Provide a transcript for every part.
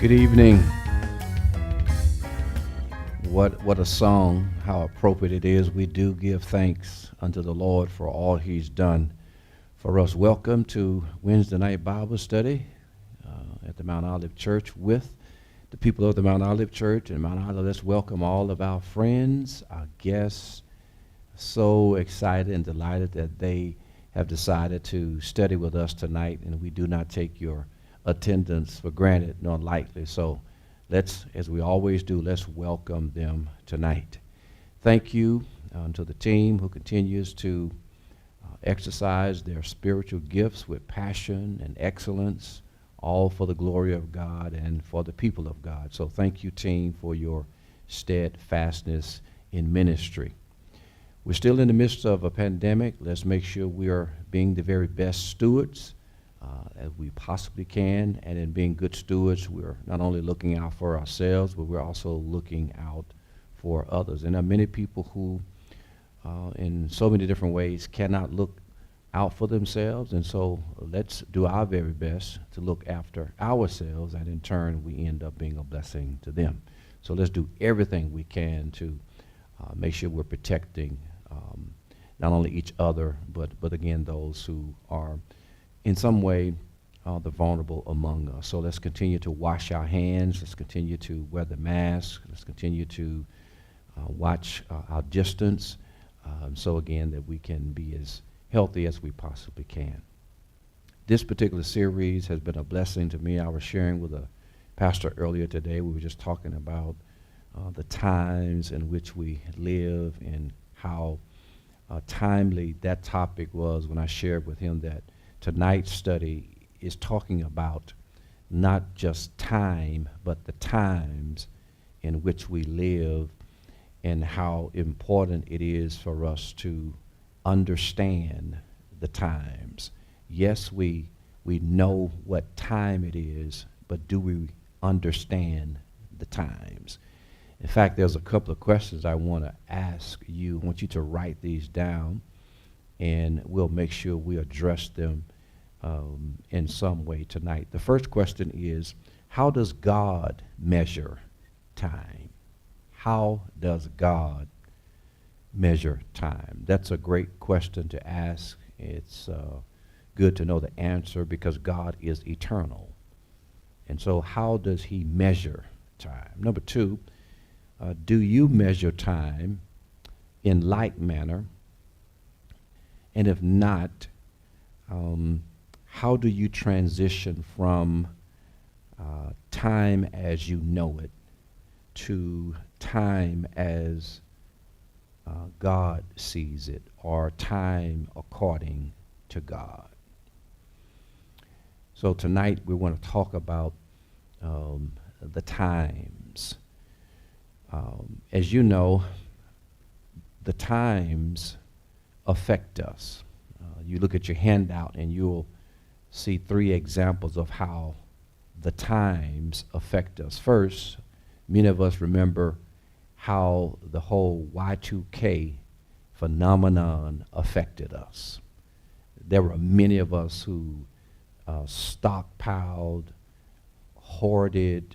Good evening. What a song, how appropriate it is. We do give thanks unto the Lord for all he's done for us. Welcome to Wednesday night Bible study at the Mount Olive Church with the people of the Mount Olive Church. And Mount Olive, let's welcome all of our friends, our guests. So excited and delighted that they have decided to study with us tonight, and we do not take your attendance for granted nor lightly. So let's, as we always do, let's welcome them tonight. Thank you to the team who continues to exercise their spiritual gifts with passion and excellence, all for the glory of God and for the people of God. So thank you, team, for your steadfastness in ministry. We're still in the midst of a pandemic. Let's make sure we are being the very best stewards as we possibly can, and in being good stewards, we're not only looking out for ourselves, but we're also looking out for others. And there are many people who, in so many different ways, cannot look out for themselves, and so let's do our very best to look after ourselves, and in turn, we end up being a blessing to them. So let's do everything we can to make sure we're protecting not only each other, but again, those who are in some way the vulnerable among us. So let's continue to wash our hands. Let's continue to wear the mask. Let's continue to watch our distance so again that we can be as healthy as we possibly can. This particular series has been a blessing to me. I was sharing with a pastor earlier today. We were just talking about the times in which we live and how timely that topic was when I shared with him that tonight's study is talking about not just time, but the times in which we live and how important it is for us to understand the times. Yes, we know what time it is, but do we understand the times? In fact, there's a couple of questions I want to ask you. I want you to write these down, and we'll make sure we address them in some way tonight. The first question is, how does God measure time? How does God measure time? That's a great question to ask. It's good to know the answer because God is eternal. And so how does he measure time? Number two, do you measure time in like manner? And if not, how do you transition from time as you know it to time as God sees it, or time according to God? So tonight we want to talk about the times. As you know, the times affect us. You look at your handout and you'll see three examples of how the times affect us. First, many of us remember how the whole Y2K phenomenon affected us. There were many of us who stockpiled, hoarded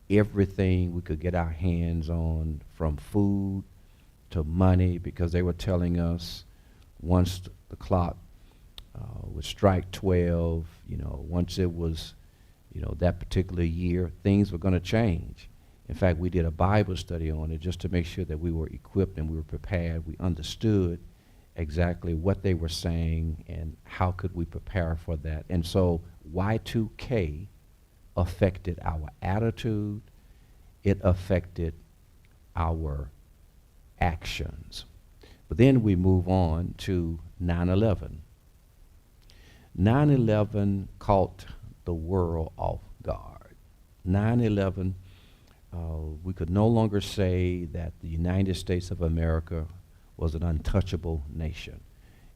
everything we could get our hands on, from food to money, because they were telling us once the clock would strike 12, once it was, that particular year, things were going to change. In fact, we did a Bible study on it just to make sure that we were equipped and we were prepared. We understood exactly what they were saying and how could we prepare for that. And so Y2K affected our attitude. It affected our actions. But then we move on to 9/11. 9/11 caught the world off guard. 9/11, we could no longer say that the United States of America was an untouchable nation.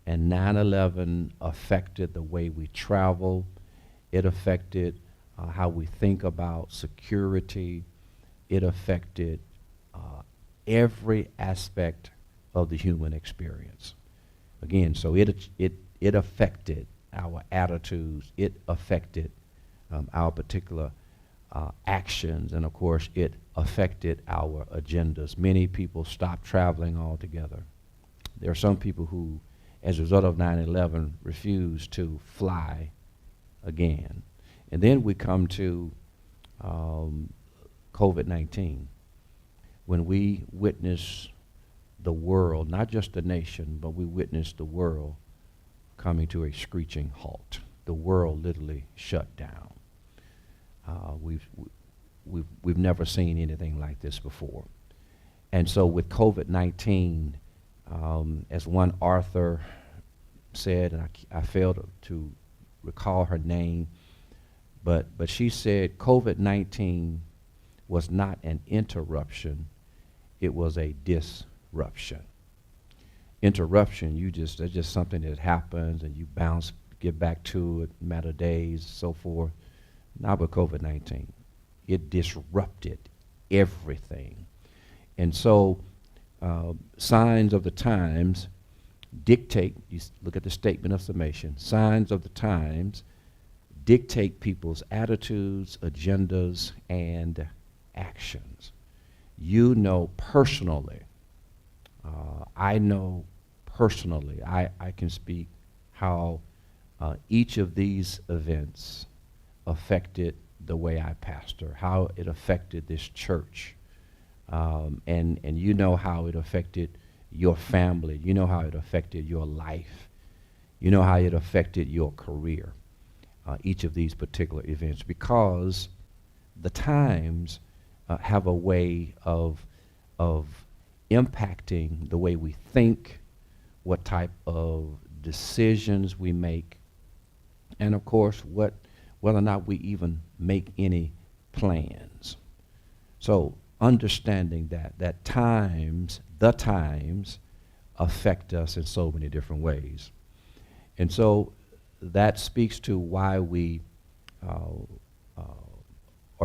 And 9/11 affected the way we travel. It affected how we think about security. It affected every aspect of the human experience. Again, so it affected our attitudes. It affected our particular actions, and of course it affected our agendas. Many people stopped traveling altogether. There are some people who, as a result of 9/11, refused to fly again. And then we come to COVID-19, when we witness the world, not just the nation, but we witness the world coming to a screeching halt. The world literally shut down. We've never seen anything like this before. And so with COVID-19, as one author said, and I failed to recall her name, but she said COVID-19 was not an interruption, it was a disruption. Interruption, that's just something that happens and you bounce, get back to it, matter of days, so forth. Not with COVID-19. It disrupted everything. And so signs of the times dictate, you look at the statement of summation, signs of the times dictate people's attitudes, agendas, and actions. You know personally, I know personally, I can speak how each of these events affected the way I pastor, how it affected this church, and you know how it affected your family, you know how it affected your life, you know how it affected your career, each of these particular events, because the times have a way of impacting the way we think, what type of decisions we make, and of course whether or not we even make any plans. So understanding that the times affect us in so many different ways. And so that speaks to why we are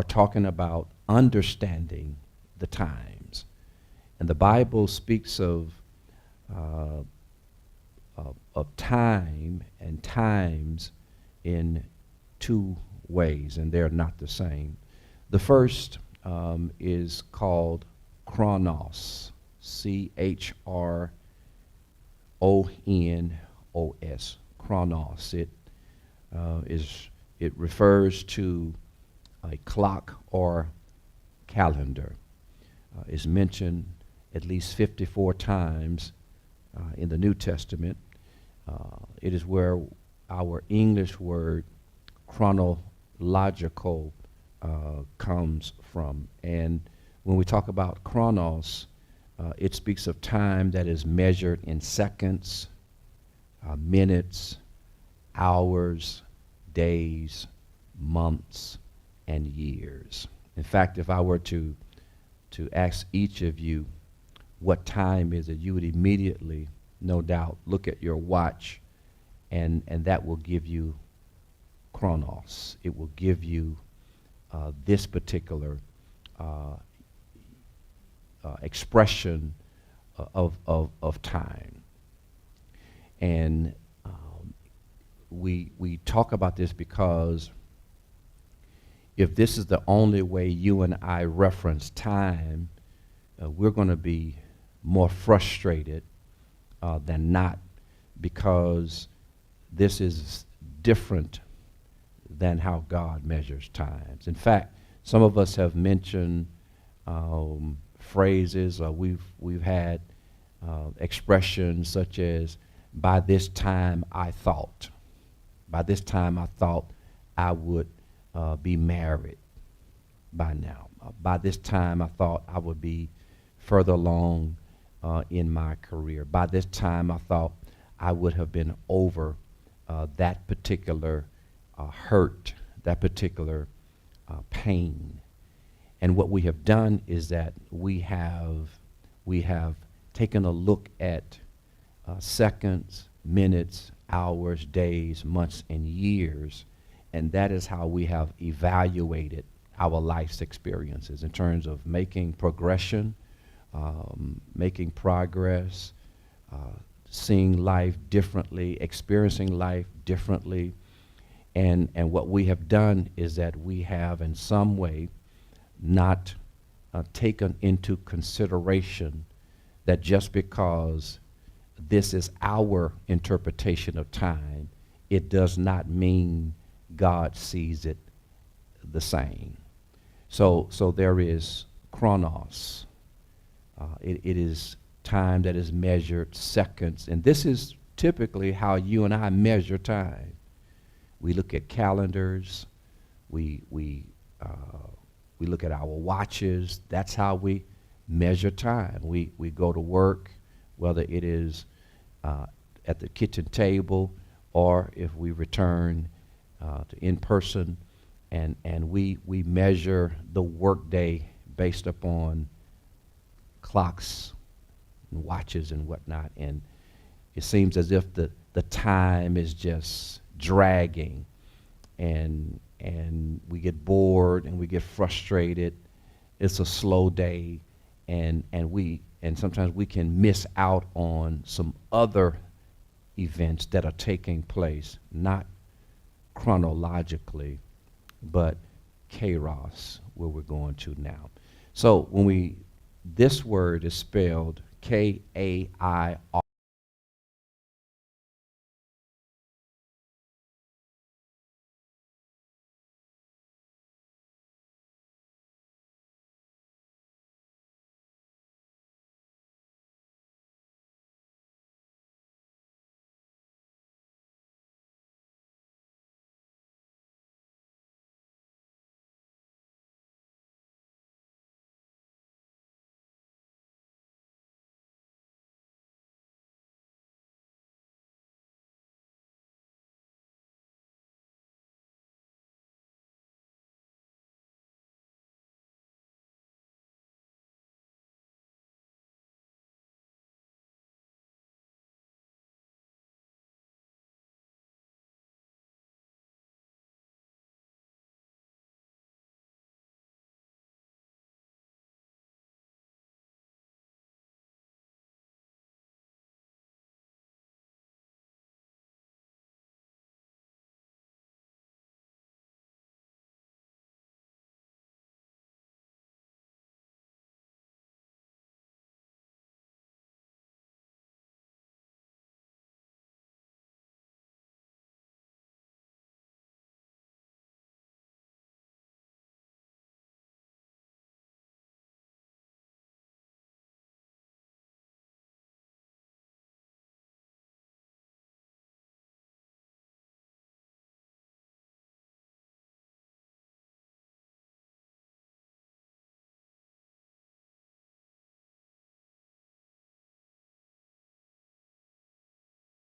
talking about understanding the times. And the Bible speaks of time and times in two ways, and they're not the same. The first is called Chronos, Chronos. Chronos. It refers to a clock or calendar. Is mentioned at least 54 times in the New Testament. It is where our English word chronological comes from. And when we talk about chronos, it speaks of time that is measured in seconds, minutes, hours, days, months, and years. In fact, if I were to ask each of you what time is it, you would immediately, no doubt, look at your watch, and that will give you Chronos. It will give you this particular expression of time. And we talk about this because if this is the only way you and I reference time, we're going to be more frustrated than not, because this is different than how God measures times. In fact, some of us have mentioned phrases, we've had expressions such as, by this time I thought. By this time I thought I would be married by now. By this time I thought I would be further along in my career. By this time I thought I would have been over that particular hurt, that particular pain. And what we have done is that we have taken a look at seconds, minutes, hours, days, months, and years, and that is how we have evaluated our life's experiences in terms of making progression, making progress, seeing life differently, experiencing life differently. And what we have done is that we have in some way not taken into consideration that just because this is our interpretation of time, it does not mean God sees it the same. So there is Chronos. It is time that is measured seconds, and this is typically how you and I measure time. We look at calendars. We look at our watches. That's how we measure time. We go to work, whether it is at the kitchen table or if we return to in person, and we measure the workday based upon clocks and watches and whatnot. And it seems as if the time is just dragging, and we get bored and we get frustrated. It's a slow day, and sometimes we can miss out on some other events that are taking place, not chronologically, but Kairos, where we're going to now. So this word is spelled Kairos.